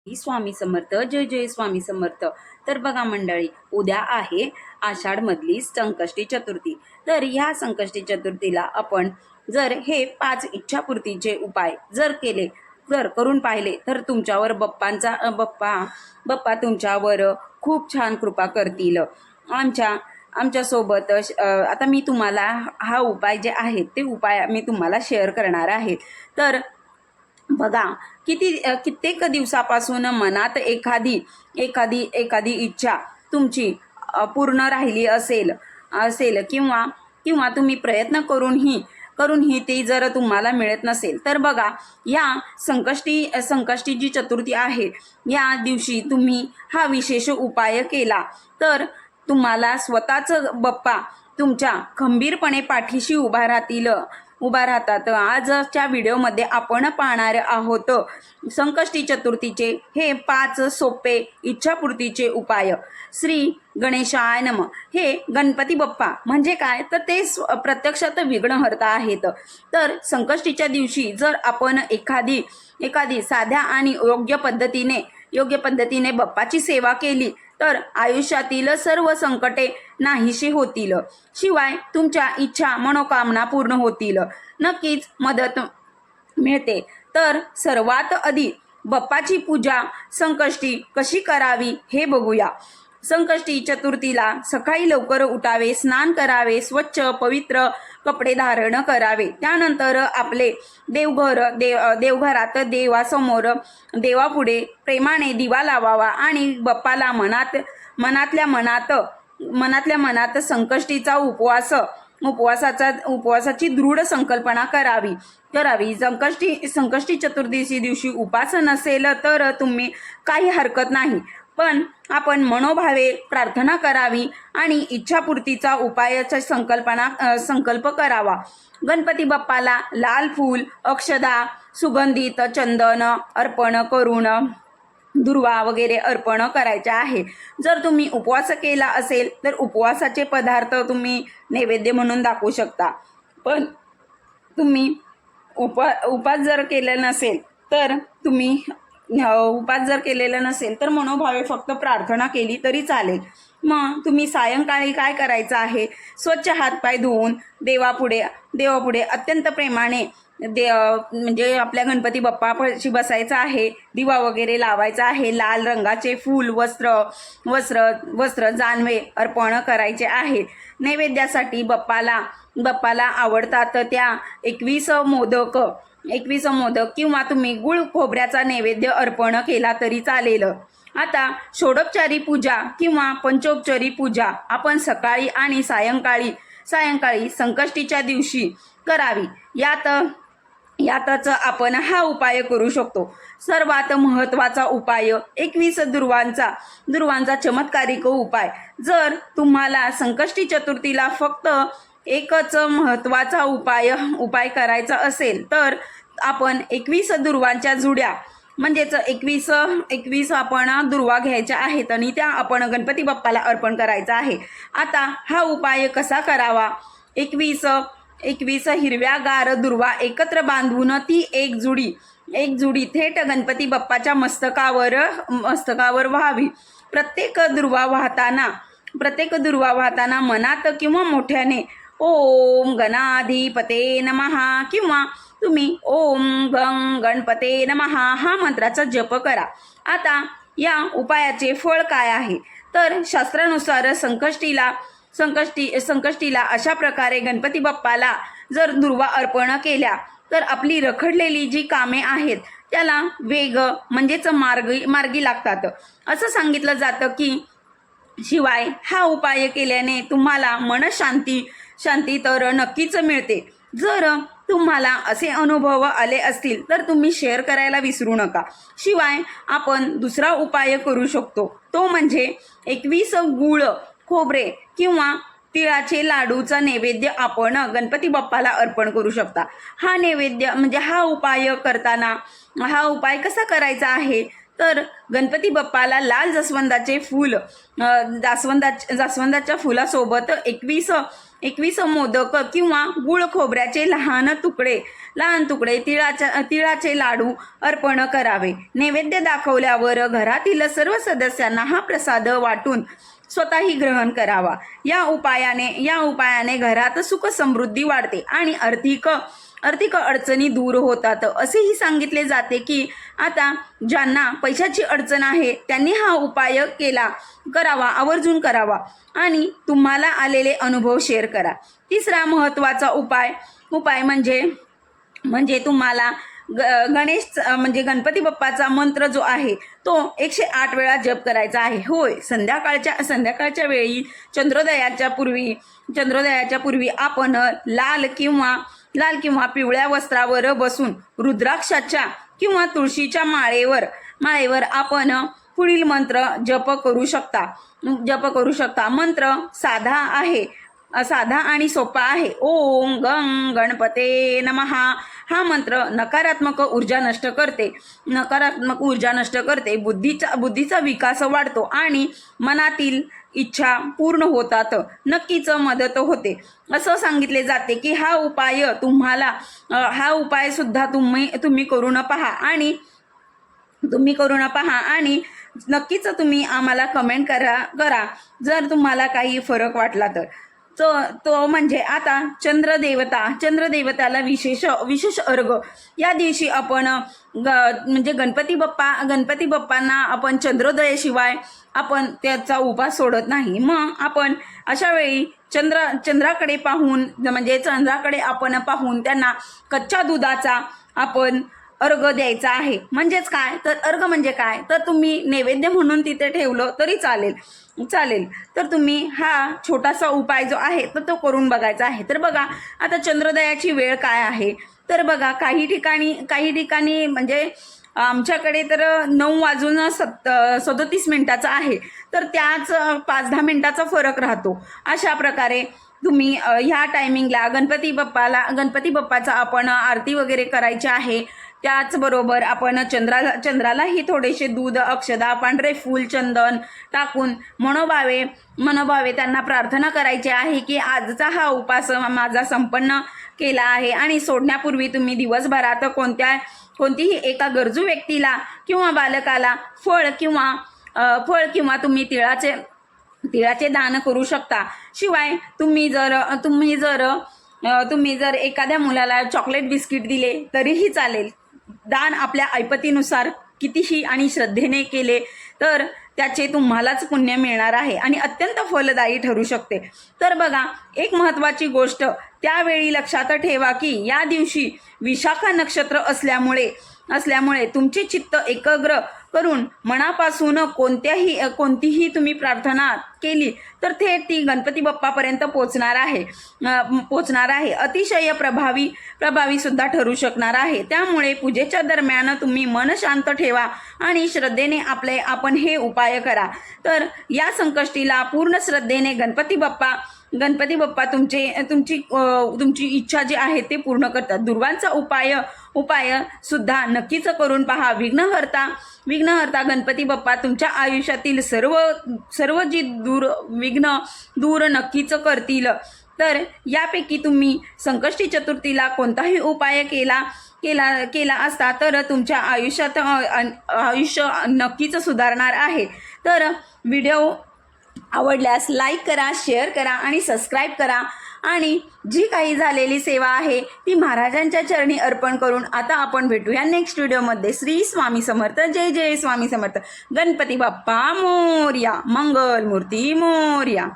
स्वामी समर्थ. जय जय स्वामी समर्थ. तर बघा मंडळी, उद्या आहे आषाढ मधली संकष्टी चतुर्थी. तर ह्या संकष्टी चतुर्थीला आपण जर हे 5 इच्छापूर्तीचे उपाय जर केले, जर करून पाहिले, तर तुमच्यावर बाप्पा तुमच्यावर खूप छान कृपा करतील. आमच्या सोबत आता मी तुम्हाला हा उपाय जे आहेत ते उपाय मी तुम्हाला शेअर करणार आहे. तर बघा, कित्येक दिवसापासून मनात एखादी एखादी एखादी इच्छा तुमची पूर्ण राहिली असेल असेल किंवा किंवा तुम्ही प्रयत्न करूनही ती जर तुम्हाला मिळत नसेल, तर बघा, या संकष्टी जी चतुर्थी आहे, या दिवशी तुम्ही हा विशेष उपाय केला तर तुम्हाला स्वतःच बाप्पा तुमच्या खंबीरपणे पाठीशी उभा राहतात. आजच्या व्हिडिओमध्ये आपण पाहणार आहोत संकष्टी चतुर्थीचे हे 5 सोपे इच्छापूर्तीचे उपाय. श्री गणेशाय नमः. हे गणपती बाप्पा म्हणजे काय, तर ते प्रत्यक्षात विघ्नहर्ता आहेत. तर संकष्टीच्या दिवशी जर आपण एखादी साध्या आणि योग्य पद्धतीने बाप्पाची सेवा केली तर आयुष्यातील सर्व संकटे नाहीशी होतील. शिवाय तुमच्या इच्छा मनोकामना पूर्ण होतील. नक्कीच मदत मिळते. तर सर्वात आधी बाप्पाची पूजा संकष्टी कशी करावी हे बघूया. संकष्टी चतुर्थीला सकाळी लवकर उठावे, स्नान करावे, स्वच्छ पवित्र कपडे धारण करावे. त्यानंतर आपले देवघरात देवापुढे प्रेमाने दिवा लावावा आणि बाप्पाला मनातल्या मनात संकष्टीचा उपवासाची दृढ संकल्पना करावी. संकष्टी चतुर्दशी दिवशी उपास नसेल तर तुम्ही काही हरकत नाही, पण आपण मनोभावे प्रार्थना करावी आणि इच्छापूर्तीचा उपायाचा संकल्प करावा. गणपती बाप्पाला लाल फूल, अक्षदा, सुगंधित चंदन अर्पण करून दुर्वा वगैरे अर्पण करायचे आहे. जर तुम्ही उपवास केला असेल तर उपवासाचे पदार्थ तुम्ही नैवेद्य म्हणून दाखवू शकता. पण तुम्ही उपास जर केलेला नसेल तर मनोभावे फक्त प्रार्थना केली तरी चालेल. मग तुम्ही सायंकाळी काय करायचं आहे, स्वच्छ हातपाय धुवून देवापुढे अत्यंत प्रेमाने म्हणजे आपल्या गणपती बाप्पापाशी बसायचं आहे. दिवा वगैरे लावायचा आहे. लाल रंगाचे फूल, वस्त्र जानवे अर्पण करायचे आहे. नैवेद्यासाठी बाप्पाला आवडतात त्या 21 मोदक किंवा तुम्ही गुळ खोबऱ्याचा नैवेद्य अर्पण केला तरी चालेल. आता षोडोपचारी पूजा किंवा पंचोपचारी पूजा आपण सकाळी आणि सायंकाळी संकष्टीच्या दिवशी करावी. यातच आपण हा उपाय करू शकतो. सर्वात महत्त्वाचा उपाय 21 दुर्वांचा चमत्कारिक उपाय. जर तुम्हाला संकष्टी चतुर्थीला फक्त एकच महत्त्वाचा उपाय करायचा असेल तर आपण 21 दुर्वांच्या जुड्या म्हणजेच 21 आपण दुर्वा घ्यायच्या आहेत आणि त्या आपण गणपती बाप्पाला अर्पण करायचा आहे. आता हा उपाय कसा करावा, 21 हिरव्यागार दुर्वा एकत्र बांधून ती एक जुडी थेट गणपती बाप्पाच्या मस्तकावर व्हावी. प्रत्येक दुर्वा वाहताना मनात किंवा मोठ्याने ओम गणाधिपते नमः किंवा तुम्ही ओम गंग गणपते नमः हा मंत्राचा जप करा. आता या उपायाचे फळ काय आहे, तर शास्त्रानुसार संकष्टीला अशा प्रकारे गणपती बाप्पाला जर दुर्वा अर्पण केल्या तर आपली रखडलेली जी कामे आहेत त्याला वेग म्हणजेच मार्गी लागतात असं सांगितलं जातं की. शिवाय हा उपाय केल्याने तुम्हाला मनशांती तर नक्कीच मिळते. जर तुम्हाला असे अनुभव आले असतील तर तुम्ही शेअर करायला विसरू नका. शिवाय आपण दुसरा उपाय करू शकतो, तो म्हणजे 21 गुळ खोबरे किंवा तिळाचे लाडूचा नैवेद्य आपण गणपती बाप्पाला अर्पण करू शकता. हा नैवेद्य म्हणजे हा उपाय कसा करायचा आहे, तर गणपती बाप्पाला लाल जास्वंदाचे फूल जास्वंदाच्या फुलासोबत 21 मोदक किंवा गुळ खोबऱ्याचे लहान तुकडे तिळाचे लाडू अर्पण करावे. नैवेद्य दाखवल्यावर घरातील सर्व सदस्यांना हा प्रसाद वाटून स्वतःही ग्रहण करावा. या उपायाने घरात सुख समृद्धी वाढते आणि आर्थिक अडचणी दूर होतात. असेही सांगितले जाते की आता ज्यांना पैशाची अडचण आहे त्यांनी हा उपाय आवर्जून करावा आणि तुम्हाला आलेले अनुभव शेअर करा. तिसरा महत्त्वाचा उपाय म्हणजे तुम्हाला गणपती बाप्पाचा मंत्र जो आहे तो 108 वेळा जप करायचा आहे. होय, संध्याकाळच्या वेळी चंद्रोदयाच्या पूर्वी आपण लाल किंवा पिवळ्या वस्त्रावर बसून रुद्राक्षाच्या किंवा तुळशीच्या माळेवर आपण पुढील मंत्र जप करू शकता. मंत्र साधा आणि सोपा आहे. ओम गंग गणपते नमः. हा मंत्र नकारात्मक ऊर्जा नष्ट करते. बुद्धीचा विकास वाढतो आणि मनातील इच्छा पूर्ण होतात. नक्कीच मदत होते. असं सांगितले जाते की हा उपाय सुद्धा तुम्ही करून पहा आणि नक्कीच तुम्ही आम्हाला कमेंट करा जर तुम्हाला काही फरक वाटला तर. तो म्हणजे आता चंद्रदेवताला विशेष अर्घ. या दिवशी आपण म्हणजे गणपती बाप्पांना आपण चंद्रोदयाशिवाय आपण त्याचा उपास सोडत नाही. मग आपण अशा वेळी चंद्राकडे आपण पाहून त्यांना कच्च्या दुधाचा आपण अर्घ द्यायचा आहे. म्हणजेच काय तर अर्घ म्हणजे काय तर तुम्ही नैवेद्य म्हणून तिथे ठेवलं तरी चालेल. तर तुम्ही हा छोटासा उपाय जो आहे तर तो करून बघायचा आहे. तर बघा आता चंद्रोदयाची वेळ काय आहे तर बघा काही ठिकाणी म्हणजे आमच्याकडे तर 9:37 आहे. तर त्याच 5-10 मिनिटाचा फरक राहतो. अशा प्रकारे तुम्ही ह्या टायमिंगला गणपती बाप्पाचा आपण आरती वगैरे करायची आहे. त्याचबरोबर आपण चंद्रालाही थोडेसे दूध, अक्षदा, पांढरे फूल, चंदन टाकून मनोभावे त्यांना प्रार्थना करायची आहे की आजचा हा उपास माझा संपन्न केला आहे. आणि सोडण्यापूर्वी तुम्ही दिवसभरात कोणतीही एका गरजू व्यक्तीला किंवा बालकाला फळ किंवा तुम्ही तिळाचे दान करू शकता. शिवाय तुम्ही जर एखाद्या मुलाला चॉकलेट बिस्किट दिले तरीही चालेल. दान आपल्या ऐपतीनुसार कितीही आणि श्रद्धेने केले तर त्याचे तुम्हालाच पुण्य मिळणार आहे आणि अत्यंत फलदायी ठरू शकते. तर बघा एक महत्त्वाची गोष्ट त्यावेळी लक्षात ठेवा की या दिवशी विशाखा नक्षत्र असल्यामुळे तुमचे चित्त एकाग्र करून मनापासून कोणतीही तुम्ही प्रार्थना केली तर थेट ती गणपती बाप्पापर्यंत पोचणार आहे. अतिशय प्रभावी सुद्धा ठरू शकणार आहे. त्यामुळे पूजेच्या दरम्यान तुम्ही मन शांत ठेवा आणि श्रद्धेने आपण हे उपाय करा. तर या संकष्टीला पूर्ण श्रद्धेने गणपती बाप्पा तुमची इच्छा जी आहे ते पूर्ण करतात. दुर्वांचा उपाय सुद्धा नक्कीच करून पहा. विघ्नहर्ता गणपती बाप्पा तुमच्या आयुष्यातील सर्व जी विघ्न दूर नक्कीच करतील. तर यापैकी तुम्ही संकष्टी चतुर्थीला कोणताही उपाय केला असता तर तुमच्या आयुष्य नक्कीच सुधारणार आहे. तर व्हिडिओ आवडल्यास लाईक करा, शेअर करा आणि सबस्क्राईब करा. आणि जी काही झालेली सेवा आहे ती महाराजांच्या चरणी अर्पण करून आता आपण भेटूया नेक्स्ट व्हिडिओमध्ये. श्री स्वामी समर्थ. जय जय स्वामी समर्थ. गणपती बाप्पा मोरया. मंगल मूर्ती मोरया.